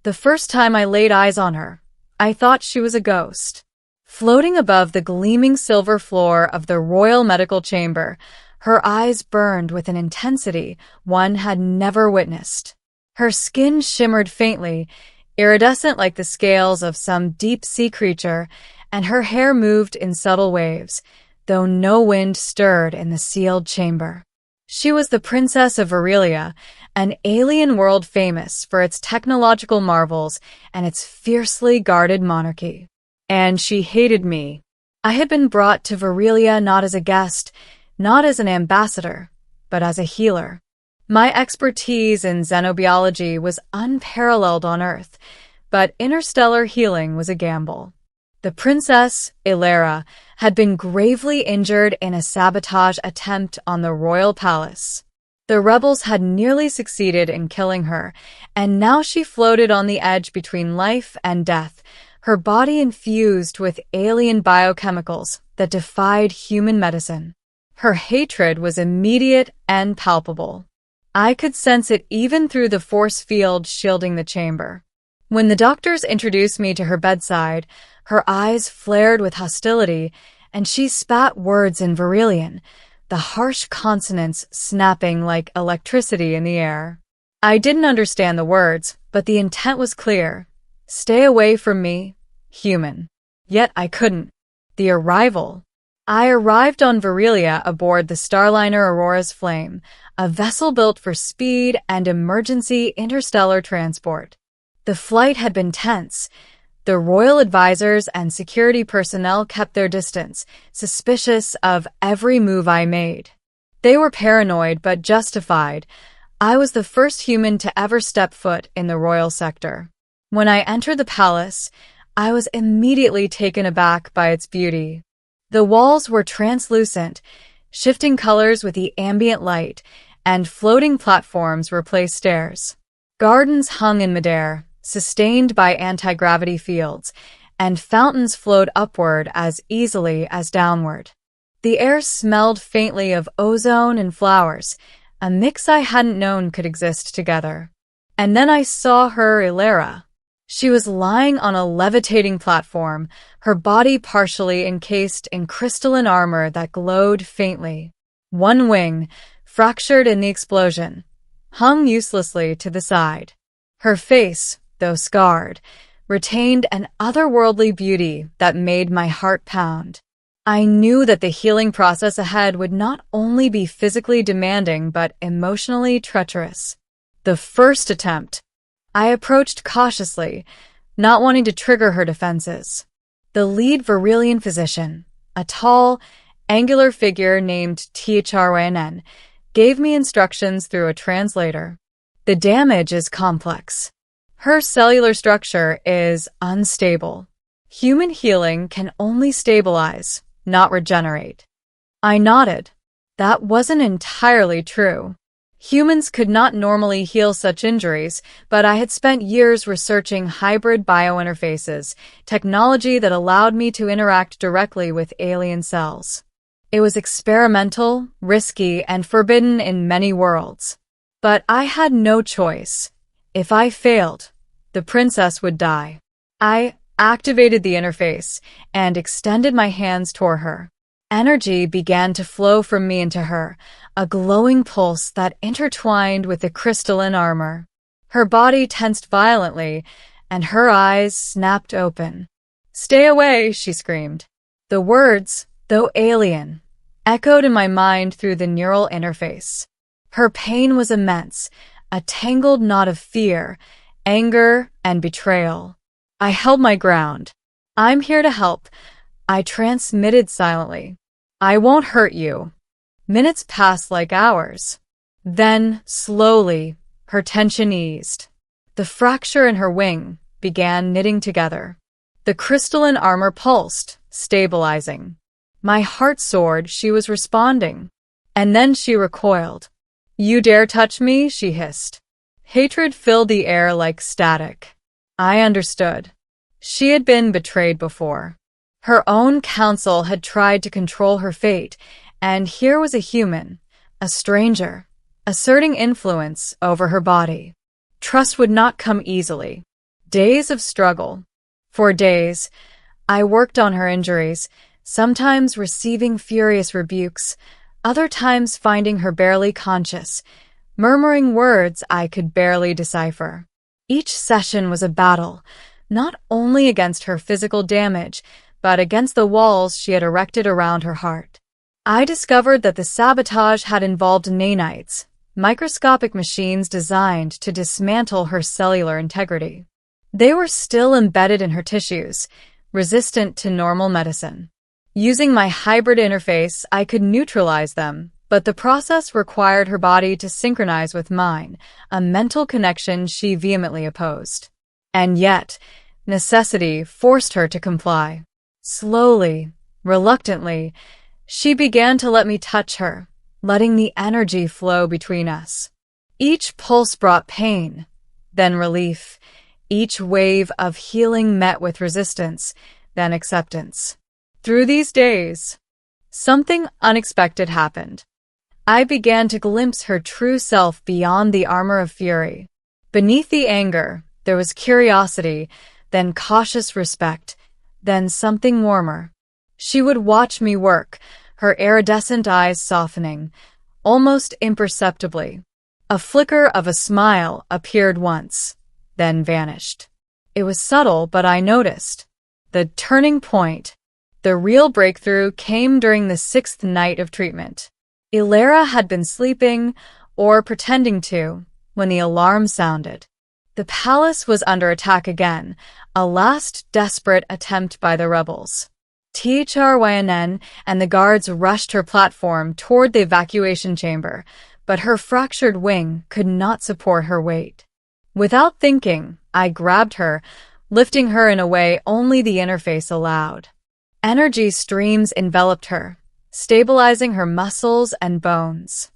The first time I laid eyes on her, I thought she was a ghost. Floating above the gleaming silver floor of the Royal Medical Chamber, her eyes burned with an intensity one had never witnessed. Her skin shimmered faintly, iridescent like the scales of some deep-sea creature, and her hair moved in subtle waves, though no wind stirred in the sealed chamber. She was the Princess of Verelia, an alien world famous for its technological marvels and its fiercely guarded monarchy. And she hated me. I had been brought to Verelia not as a guest, not as an ambassador, but as a healer. My expertise in xenobiology was unparalleled on Earth, but interstellar healing was a gamble. The Princess, Ilera, had been gravely injured in a sabotage attempt on the royal palace. The rebels had nearly succeeded in killing her, and now she floated on the edge between life and death, her body infused with alien biochemicals that defied human medicine. Her hatred was immediate and palpable. I could sense it even through the force field shielding the chamber. When the doctors introduced me to her bedside, her eyes flared with hostility, and she spat words in Verelian, the harsh consonants snapping like electricity in the air. I didn't understand the words, but the intent was clear. Stay away from me, human. Yet I couldn't. The arrival. I arrived on Verelia aboard the Starliner Aurora's Flame, a vessel built for speed and emergency interstellar transport. The flight had been tense. The royal advisors and security personnel kept their distance, suspicious of every move I made. They were paranoid but justified. I was the first human to ever step foot in the royal sector. When I entered the palace, I was immediately taken aback by its beauty. The walls were translucent, shifting colors with the ambient light, and floating platforms replaced stairs. Gardens hung in midair, sustained by anti-gravity fields, and fountains flowed upward as easily as downward. The air smelled faintly of ozone and flowers, a mix I hadn't known could exist together. And then I saw her, Ilera. She was lying on a levitating platform, her body partially encased in crystalline armor that glowed faintly. One wing, fractured in the explosion, hung uselessly to the side. Her face, though scarred, retained an otherworldly beauty that made my heart pound. I knew that the healing process ahead would not only be physically demanding but emotionally treacherous. The first attempt. I approached cautiously, not wanting to trigger her defenses. The lead Verelian physician, a tall, angular figure named Thryn, gave me instructions through a translator. The damage is complex. Her cellular structure is unstable. Human healing can only stabilize, not regenerate. I nodded. That wasn't entirely true. Humans could not normally heal such injuries, but I had spent years researching hybrid biointerfaces, technology that allowed me to interact directly with alien cells. It was experimental, risky, and forbidden in many worlds. But I had no choice. If I failed, the princess would die. I activated the interface and extended my hands toward her. Energy began to flow from me into her, a glowing pulse that intertwined with the crystalline armor. Her body tensed violently, and her eyes snapped open. "Stay away," she screamed. The words, though alien, echoed in my mind through the neural interface. Her pain was immense, a tangled knot of fear, anger, and betrayal. I held my ground. "I'm here to help," I transmitted silently. "I won't hurt you." Minutes passed like hours. Then, slowly, her tension eased. The fracture in her wing began knitting together. The crystalline armor pulsed, stabilizing. My heart soared. She was responding. And then she recoiled. "You dare touch me?" she hissed. Hatred filled the air like static. I understood. She had been betrayed before. Her own council had tried to control her fate, and here was a human, a stranger, asserting influence over her body. Trust would not come easily. Days of struggle. For days, I worked on her injuries, sometimes receiving furious rebukes, other times finding her barely conscious, murmuring words I could barely decipher. Each session was a battle, not only against her physical damage, but against the walls she had erected around her heart. I discovered that the sabotage had involved nanites, microscopic machines designed to dismantle her cellular integrity. They were still embedded in her tissues, resistant to normal medicine. Using my hybrid interface, I could neutralize them, but the process required her body to synchronize with mine, a mental connection she vehemently opposed. And yet, necessity forced her to comply. Slowly, reluctantly, she began to let me touch her, letting the energy flow between us. Each pulse brought pain, then relief. Each wave of healing met with resistance, then acceptance. Through these days, something unexpected happened. I began to glimpse her true self beyond the armor of fury. Beneath the anger, there was curiosity, then cautious respect, then something warmer. She would watch me work, her iridescent eyes softening, almost imperceptibly. A flicker of a smile appeared once, then vanished. It was subtle, but I noticed. The turning point, the real breakthrough, came during the 6th night of treatment. Ilera had been sleeping, or pretending to, when the alarm sounded. The palace was under attack again, a last desperate attempt by the rebels. THRYNN and the guards rushed her platform toward the evacuation chamber, but her fractured wing could not support her weight. Without thinking, I grabbed her, lifting her in a way only the interface allowed. Energy streams enveloped her, stabilizing her muscles and bones.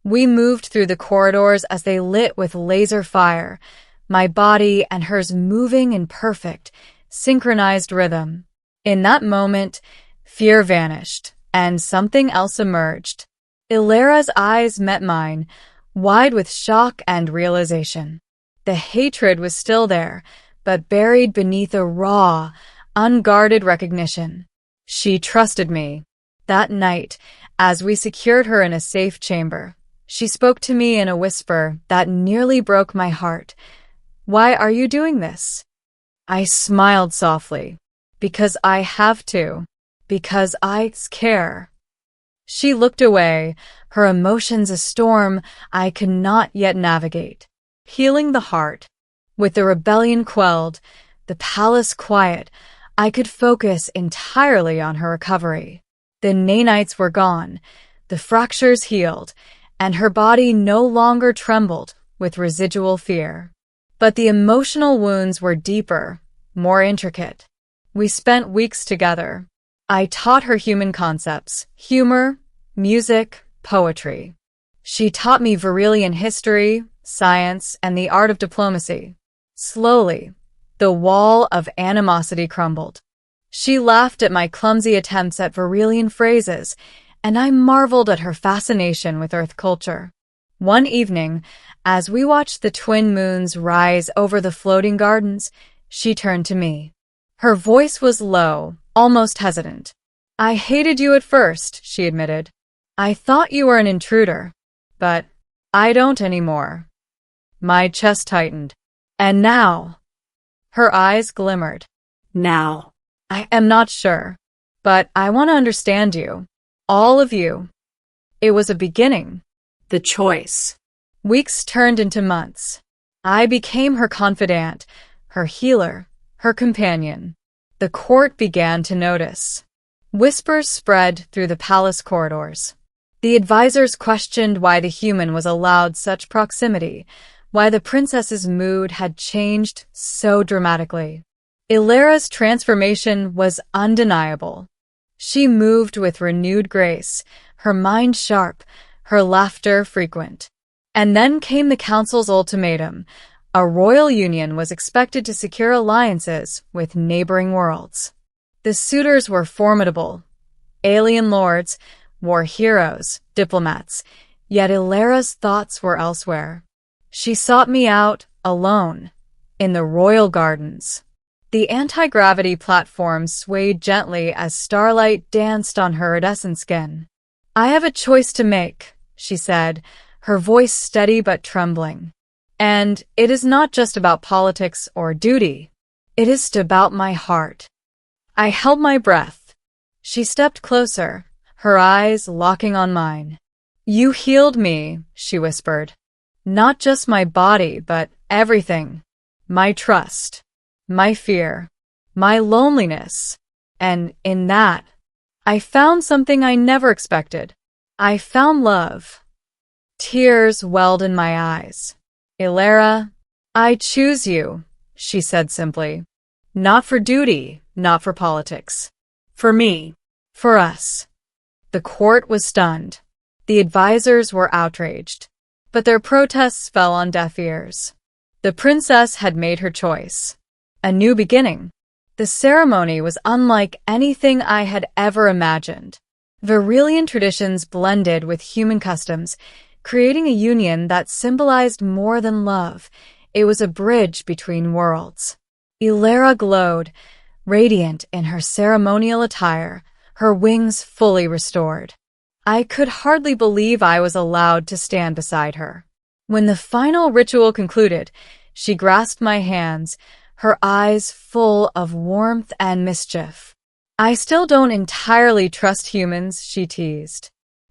We moved through the corridors as they lit with laser fire, my body and hers moving in perfect, synchronized rhythm. In that moment, fear vanished, and something else emerged. Ilera's eyes met mine, wide with shock and realization. The hatred was still there, but buried beneath a raw, unguarded recognition. She trusted me. That night, as we secured her in a safe chamber, she spoke to me in a whisper that nearly broke my heart. "Why are you doing this?" I smiled softly. "Because I have to. Because I care." She looked away, her emotions a storm I could not yet navigate. Healing the heart. With the rebellion quelled, the palace quiet, I could focus entirely on her recovery. The nanites were gone, the fractures healed, and her body no longer trembled with residual fear. But the emotional wounds were deeper, more intricate. We spent weeks together. I taught her human concepts, humor, music, poetry. She taught me Varillian history, science, and the art of diplomacy. Slowly, the wall of animosity crumbled. She laughed at my clumsy attempts at Varillian phrases, and I marveled at her fascination with Earth culture. One evening, as we watched the twin moons rise over the floating gardens, she turned to me. Her voice was low, almost hesitant. "I hated you at first," she admitted. "I thought you were an intruder. But I don't anymore." My chest tightened. "And now?" Her eyes glimmered. "Now? I am not sure. But I want to understand you. All of you." It was a beginning. The choice. Weeks turned into months. I became her confidant, her healer, her companion. The court began to notice. Whispers spread through the palace corridors. The advisors questioned why the human was allowed such proximity, why the princess's mood had changed so dramatically. Ilera's transformation was undeniable. She moved with renewed grace, her mind sharp, her laughter frequent. And then came the council's ultimatum. A royal union was expected to secure alliances with neighboring worlds. The suitors were formidable. Alien lords, war heroes, diplomats, yet Ilera's thoughts were elsewhere. She sought me out, alone, in the royal gardens. The anti-gravity platform swayed gently as starlight danced on her iridescent skin. "I have a choice to make," she said, her voice steady but trembling. "And it is not just about politics or duty. It is about my heart." I held my breath. She stepped closer, her eyes locking on mine. "You healed me," she whispered. "Not just my body, but everything. My trust, my fear, my loneliness. And in that, I found something I never expected. I found love." Tears welled in my eyes. "Ilera, I choose you," she said simply. "Not for duty, not for politics. For me, for us." The court was stunned. The advisors were outraged. But their protests fell on deaf ears. The princess had made her choice. A new beginning. The ceremony was unlike anything I had ever imagined. Varillian traditions blended with human customs, creating a union that symbolized more than love. It was a bridge between worlds. Ilera glowed, radiant in her ceremonial attire, her wings fully restored. I could hardly believe I was allowed to stand beside her. When the final ritual concluded, she grasped my hands, her eyes full of warmth and mischief. "I still don't entirely trust humans," she teased.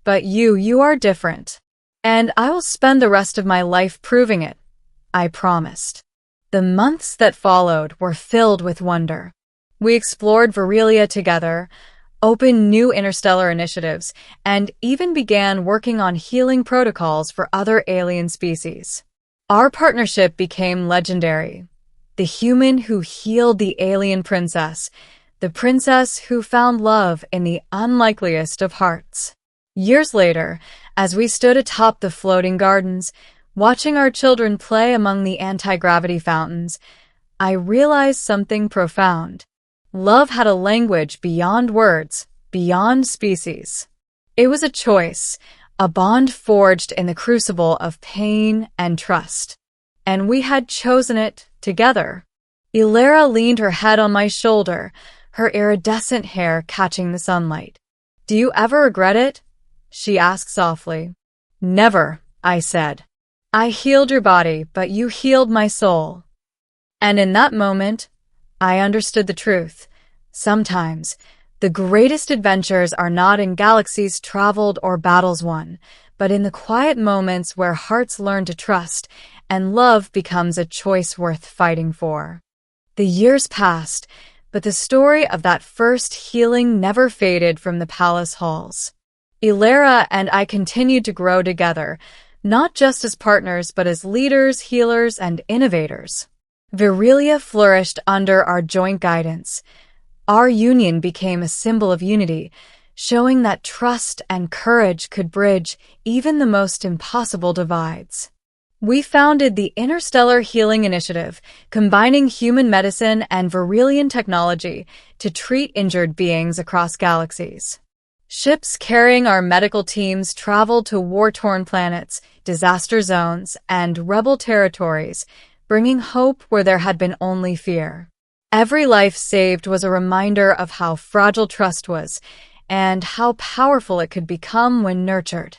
"But you are different. And I will spend the rest of my life proving it," I promised. The months that followed were filled with wonder. We explored Varillia together, opened new interstellar initiatives, and even began working on healing protocols for other alien species. Our partnership became legendary. The human who healed the alien princess, the princess who found love in the unlikeliest of hearts. Years later, as we stood atop the floating gardens, watching our children play among the anti-gravity fountains, I realized something profound. Love had a language beyond words, beyond species. It was a choice, a bond forged in the crucible of pain and trust. And we had chosen it together. Ilera leaned her head on my shoulder, her iridescent hair catching the sunlight. "Do you ever regret it?" she asked softly. "Never," I said. "I healed your body, but you healed my soul." And in that moment, I understood the truth. Sometimes, the greatest adventures are not in galaxies traveled or battles won, but in the quiet moments where hearts learn to trust and love becomes a choice worth fighting for. The years passed, but the story of that first healing never faded from the palace halls. Ilera and I continued to grow together, not just as partners but as leaders, healers, and innovators. Varillia flourished under our joint guidance. Our union became a symbol of unity, showing that trust and courage could bridge even the most impossible divides. We founded the Interstellar Healing Initiative, combining human medicine and Varillian technology to treat injured beings across galaxies. Ships carrying our medical teams traveled to war-torn planets, disaster zones, and rebel territories, bringing hope where there had been only fear. Every life saved was a reminder of how fragile trust was and how powerful it could become when nurtured.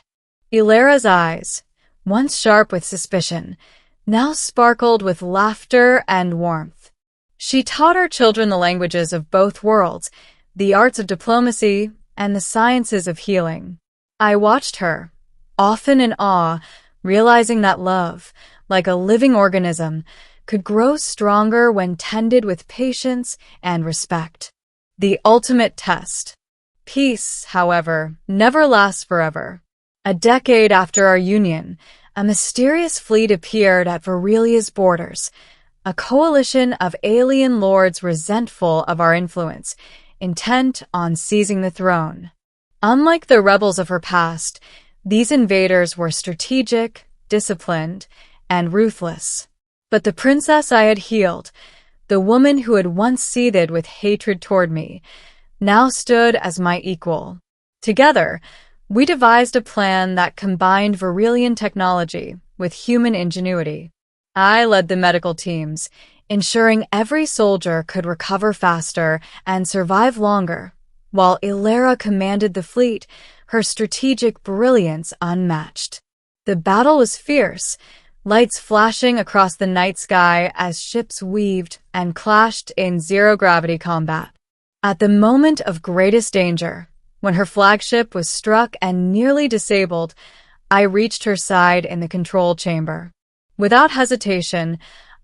Ilera's eyes, once sharp with suspicion, now sparkled with laughter and warmth. She taught our children the languages of both worlds, the arts of diplomacy, and the sciences of healing. I watched her, often in awe, realizing that love, like a living organism, could grow stronger when tended with patience and respect. The ultimate test. Peace, however, never lasts forever. A decade after our union, a mysterious fleet appeared at Varillia's borders, a coalition of alien lords resentful of our influence, intent on seizing the throne. Unlike the rebels of her past, these invaders were strategic, disciplined, and ruthless. But the princess I had healed, the woman who had once seethed with hatred toward me, now stood as my equal. Together, we devised a plan that combined Varillian technology with human ingenuity. I led the medical teams, ensuring every soldier could recover faster and survive longer, while Ilera commanded the fleet, her strategic brilliance unmatched. The battle was fierce, lights flashing across the night sky as ships weaved and clashed in zero-gravity combat. At the moment of greatest danger, when her flagship was struck and nearly disabled, I reached her side in the control chamber. Without hesitation,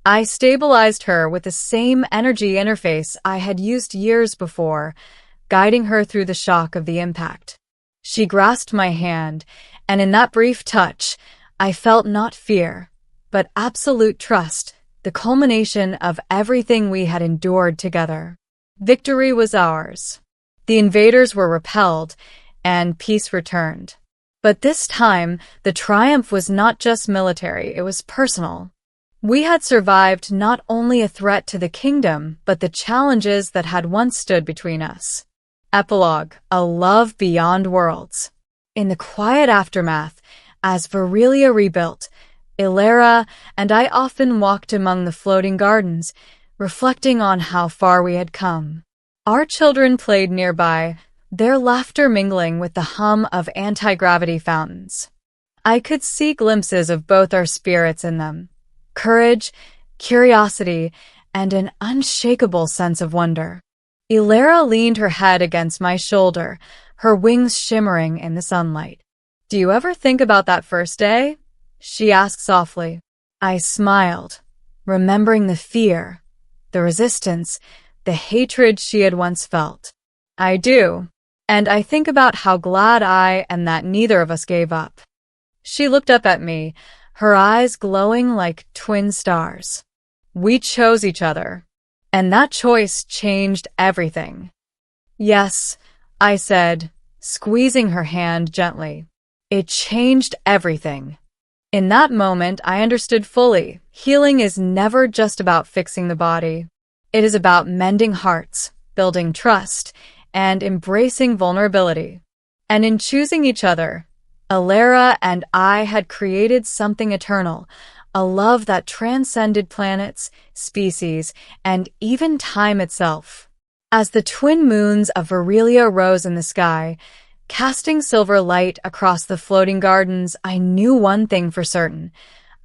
I stabilized her with the same energy interface I had used years before, guiding her through the shock of the impact. She grasped my hand, and in that brief touch, I felt not fear, but absolute trust, the culmination of everything we had endured together. Victory was ours. The invaders were repelled, and peace returned. But this time, the triumph was not just military, it was personal. We had survived not only a threat to the kingdom, but the challenges that had once stood between us. Epilogue: A Love Beyond Worlds. In the quiet aftermath, as Virilia rebuilt, Ilera and I often walked among the floating gardens, reflecting on how far we had come. Our children played nearby, their laughter mingling with the hum of anti-gravity fountains. I could see glimpses of both our spirits in them: courage, curiosity, and an unshakable sense of wonder. Ilera leaned her head against my shoulder, her wings shimmering in the sunlight. "Do you ever think about that first day?" she asked softly. I smiled, remembering the fear, the resistance, the hatred she had once felt. "I do, and I think about how glad I am that neither of us gave up." She looked up at me, her eyes glowing like twin stars. "We chose each other, and that choice changed everything." "Yes," I said, squeezing her hand gently. "It changed everything." In that moment, I understood fully. Healing is never just about fixing the body. It is about mending hearts, building trust, and embracing vulnerability. And in choosing each other, Ilera and I had created something eternal, a love that transcended planets, species, and even time itself. As the twin moons of Virilia rose in the sky, casting silver light across the floating gardens, I knew one thing for certain.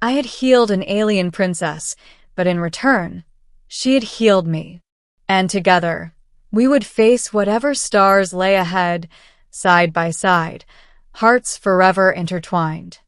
I had healed an alien princess, but in return, she had healed me. And together, we would face whatever stars lay ahead, side by side, hearts forever intertwined.